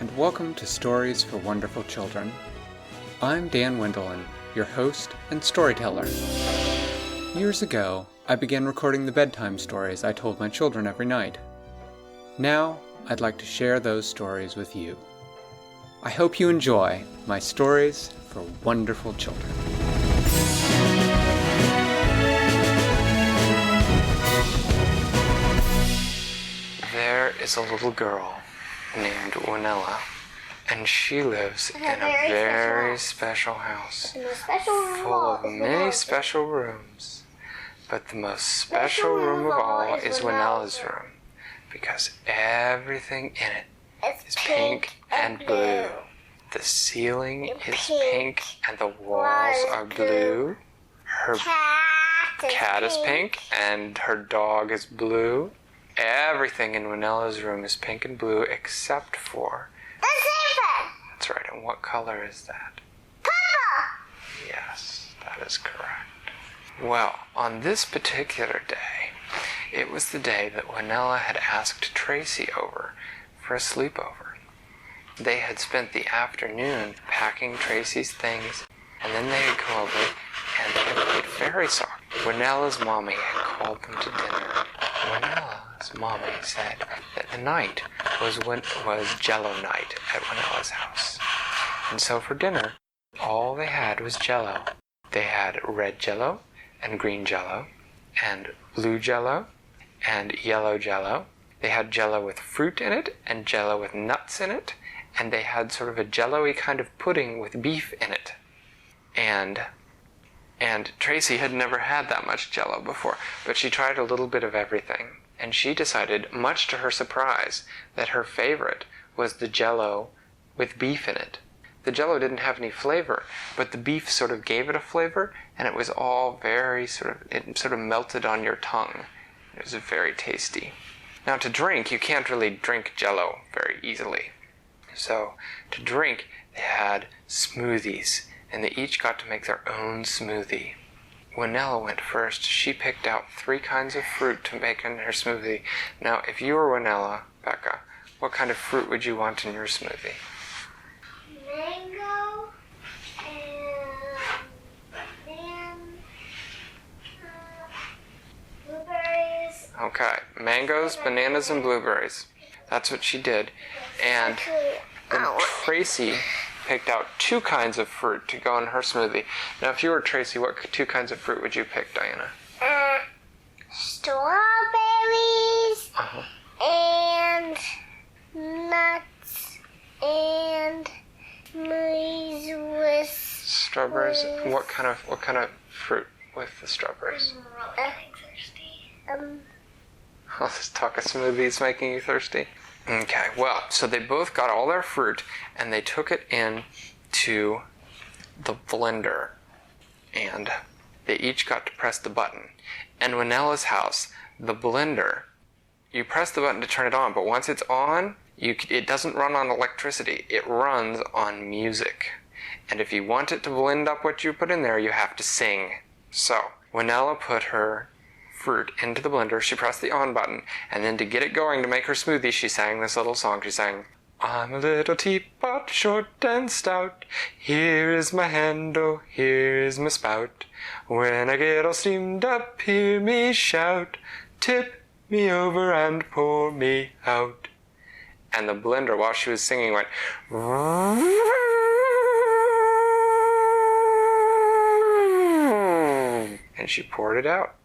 and welcome to Stories for Wonderful Children. I'm Dan Wendelin, your host and storyteller. Years ago, I began recording the bedtime stories I told my children every night. Now, I'd like to share those stories with you. I hope you enjoy my Stories for Wonderful Children. There is a little girl named Winella, and she lives in a very special house full of many special rooms. But the most special room of all is Winella's room, because everything in it is pink and blue. The ceiling is pink and the walls are blue. Her cat is pink and her dog is blue. Everything in Winella's room is pink and blue except for the zebra. That's right. And what color is that? Purple. Yes, that is correct. Well, on this particular day, it was the day that Winella had asked Traci over for a sleepover. They had spent the afternoon packing Traci's things, and then they had come over and they had played fairy soccer. Winella's mommy had called them to dinner. Winella's mommy said that the night was Jello night at Winella's house. And so for dinner, all they had was Jello. They had red Jello and green Jello and blue Jello and yellow Jello. They had Jello with fruit in it and Jello with nuts in it. And they had sort of a jello-y kind of pudding with beef in it. And Traci had never had that much Jello before, but she tried a little bit of everything. And she decided, much to her surprise, that her favorite was the Jello with beef in it. The Jello didn't have any flavor, but the beef sort of gave it a flavor, and it was all very it sort of melted on your tongue. It was very tasty. Now to drink, you can't really drink Jello very easily. So to drink, they had smoothies, and they each got to make their own smoothie. Winella went first. She picked out 3 kinds of fruit to make in her smoothie. Now, if you were Winella, Becca, what kind of fruit would you want in your smoothie? Mango and blueberries. Okay, mangoes, bananas, and blueberries. That's what she did. And then Traci picked out 2 kinds of fruit to go in her smoothie. Now, if you were Traci, what 2 kinds of fruit would you pick, Diana? Strawberries and nuts and maize with strawberries. What kind of fruit with the strawberries? I'm thirsty. All this talk of smoothies making you thirsty? Okay, well, so they both got all their fruit, and they took it in to the blender, and they each got to press the button. And Winella's house, the blender, you press the button to turn it on, but once it's on, it doesn't run on electricity. It runs on music. And if you want it to blend up what you put in there, you have to sing. So, Winella put her fruit into the blender, she pressed the on button, and then to get it going to make her smoothie, she sang this little song. She sang, "I'm a little teapot, short and stout. Here is my handle, here is my spout. When I get all steamed up, hear me shout. Tip me over and pour me out." And the blender, while she was singing, went, and she poured it out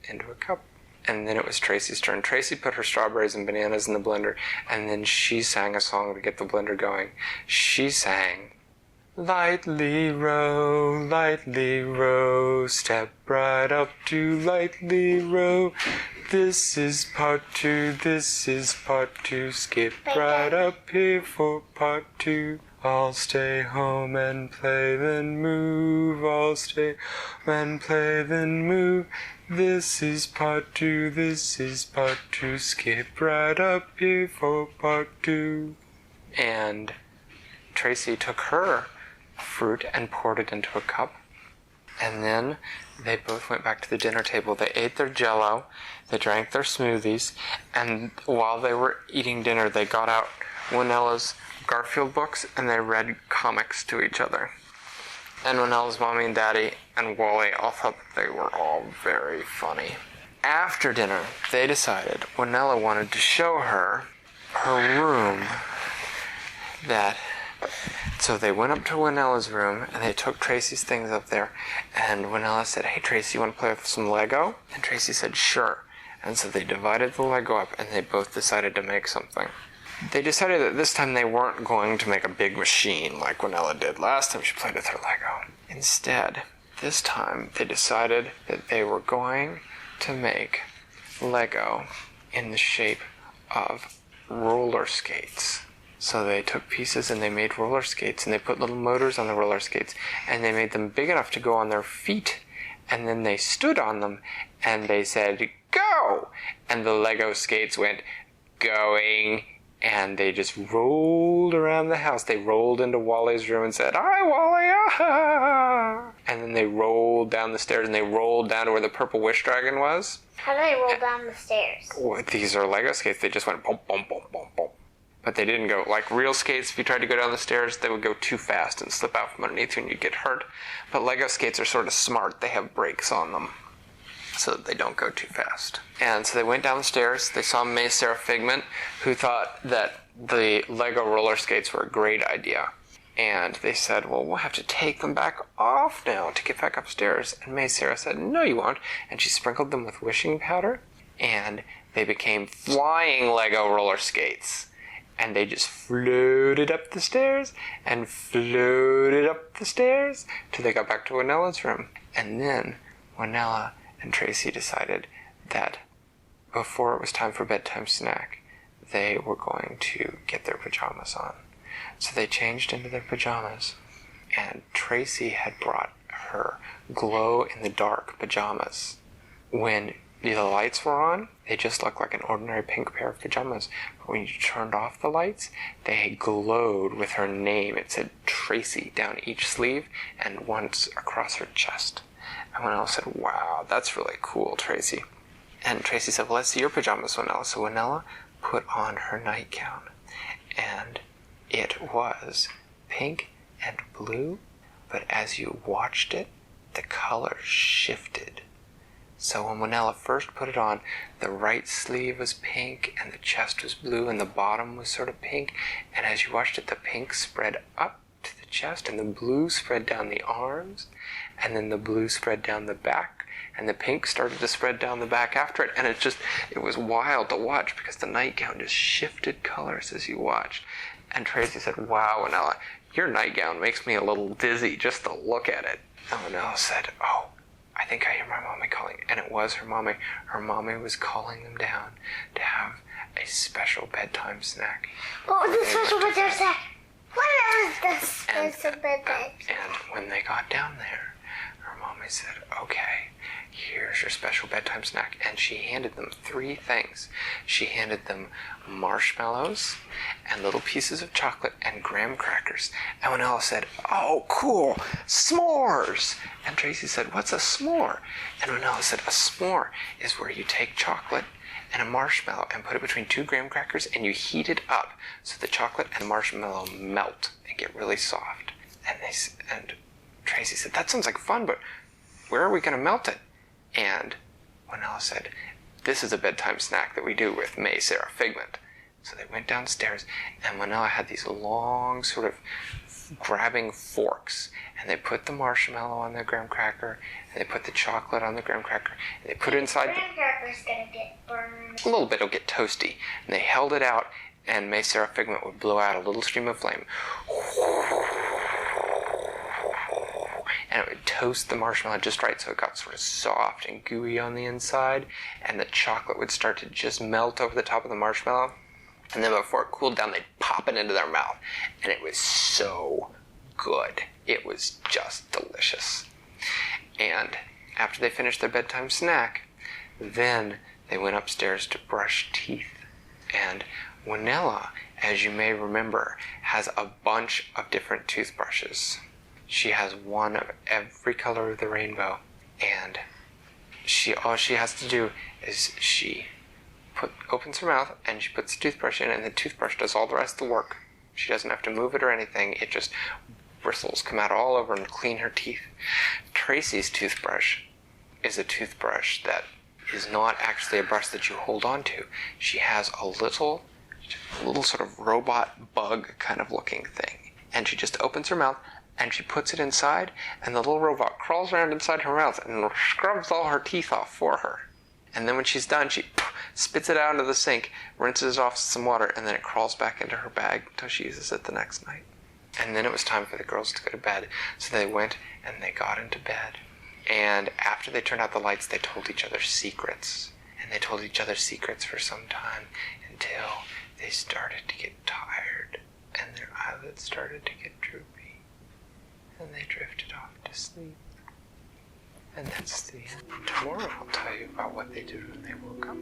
into a cup. And then it was Traci's turn. Traci put her strawberries and bananas in the blender, and then she sang a song to get the blender going. She sang, lightly row, step right up to lightly row. This is part 2, this is part 2, skip right up here for part 2. I'll stay home and play, then move. I'll stay home and play, then move. This is part 2, this is part 2, skip right up here for part 2. And Traci took her fruit and poured it into a cup. And then they both went back to the dinner table. They ate their Jello, they drank their smoothies, and while they were eating dinner, they got out Winella's Garfield books, and they read comics to each other. And Winella's mommy and daddy and Wally all thought that they were all very funny. After dinner, they decided Winella wanted to show her room so they went up to Winella's room and they took Traci's things up there, and Winella said, "Hey Traci, you want to play with some Lego?" And Traci said, "Sure." And so they divided the Lego up and they both decided to make something. They decided that this time they weren't going to make a big machine like Winella did last time she played with her Lego. Instead, this time they decided that they were going to make Lego in the shape of roller skates. So they took pieces and they made roller skates, and they put little motors on the roller skates, and they made them big enough to go on their feet, and then they stood on them and they said, "Go!" And the Lego skates went going, and they just rolled around the house. They rolled into Wally's room and said, "Hi, Wally!" Ah! And then they rolled down the stairs, and they rolled down to where the purple wish dragon was. How do I roll down the stairs? Well, these are Lego skates. They just went boom, boom, boom, boom, boom. But they didn't go, like real skates, if you tried to go down the stairs, they would go too fast and slip out from underneath you and you'd get hurt. But Lego skates are sort of smart. They have brakes on them so that they don't go too fast. And so they went down the stairs. They saw May Sarah Figment, who thought that the Lego roller skates were a great idea. And they said, "Well, we'll have to take them back off now to get back upstairs." And May Sarah said, "No, you won't." And she sprinkled them with wishing powder, and they became flying Lego roller skates. And they just floated up the stairs and floated up the stairs till they got back to Winella's room. And then Winella and Traci decided that before it was time for bedtime snack, they were going to get their pajamas on. So they changed into their pajamas, and Traci had brought her glow-in-the-dark pajamas. When the lights were on, they just looked like an ordinary pink pair of pajamas. But when you turned off the lights, they glowed with her name. It said Traci down each sleeve and once across her chest. And Winella said, "Wow, that's really cool, Traci." And Traci said, "Well, let's see your pajamas, Winella." So Winella put on her nightgown, and it was pink and blue, but as you watched it, the colors shifted. So when Winella first put it on, the right sleeve was pink and the chest was blue and the bottom was sort of pink. And as you watched it, the pink spread up to the chest and the blue spread down the arms. And then the blue spread down the back. And the pink started to spread down the back after it. And it was wild to watch because the nightgown just shifted colors as you watched. And Traci said, "Wow, Winella, your nightgown makes me a little dizzy just to look at it." And Winella said, "Oh, I think I hear my mommy calling." And it was her mommy. Her mommy was calling them down to have a special bedtime snack. What was the special bedtime snack? What was the special bedtime snack? And when they got down there, her mommy said, "Okay, here's your special bedtime snack." And she handed them 3 things. She handed them marshmallows and little pieces of chocolate and graham crackers. And Winella said, "Oh, cool, s'mores." And Traci said, "What's a s'more?" And Winella said, "A s'more is where you take chocolate and a marshmallow and put it between 2 graham crackers and you heat it up so the chocolate and the marshmallow melt and get really soft." And Traci said, "That sounds like fun, but where are we going to melt it?" And Winella said, "This is a bedtime snack that we do with May Sarah Figment." So they went downstairs, and Winella had these long sort of grabbing forks, and they put the marshmallow on the graham cracker, and they put the chocolate on the graham cracker, and they put it inside. The graham cracker's gonna get burned. A little bit will get toasty. And they held it out, and May Sarah Figment would blow out a little stream of flame. And it would toast the marshmallow just right so it got sort of soft and gooey on the inside, and the chocolate would start to just melt over the top of the marshmallow. And then before it cooled down, they'd pop it into their mouth. And it was so good. It was just delicious. And after they finished their bedtime snack, then they went upstairs to brush teeth. And Winella, as you may remember, has a bunch of different toothbrushes. She has one of every color of the rainbow. And all she has to do is she opens her mouth and she puts the toothbrush in, and the toothbrush does all the rest of the work. She doesn't have to move it or anything. It just bristles come out all over and clean her teeth. Traci's toothbrush is a toothbrush that is not actually a brush that you hold on to. She has a little sort of robot bug kind of looking thing. And she just opens her mouth and she puts it inside, and the little robot crawls around inside her mouth and scrubs all her teeth off for her. And then when she's done, she spits it out into the sink, rinses it off with some water, and then it crawls back into her bag until she uses it the next night. And then it was time for the girls to go to bed. So they went and they got into bed. And after they turned out the lights, they told each other secrets. And they told each other secrets for some time until they started to get tired and their eyelids started to get droopy. And they drifted off to sleep. And that's the end. Tomorrow I'll tell you about what they did when they woke up.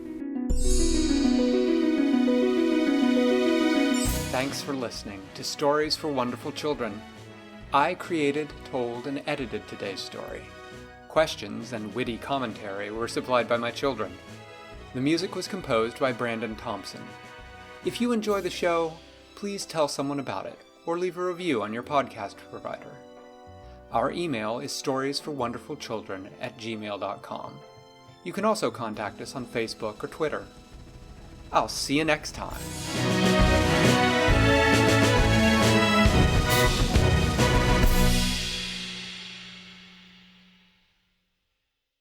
Thanks for listening to Stories for Wonderful Children. I created, told, and edited today's story. Questions and witty commentary were supplied by my children. The music was composed by Brandon Thompson. If you enjoy the show, please tell someone about it, or leave a review on your podcast provider. Our email is storiesforwonderfulchildren@gmail.com. You can also contact us on Facebook or Twitter. I'll see you next time.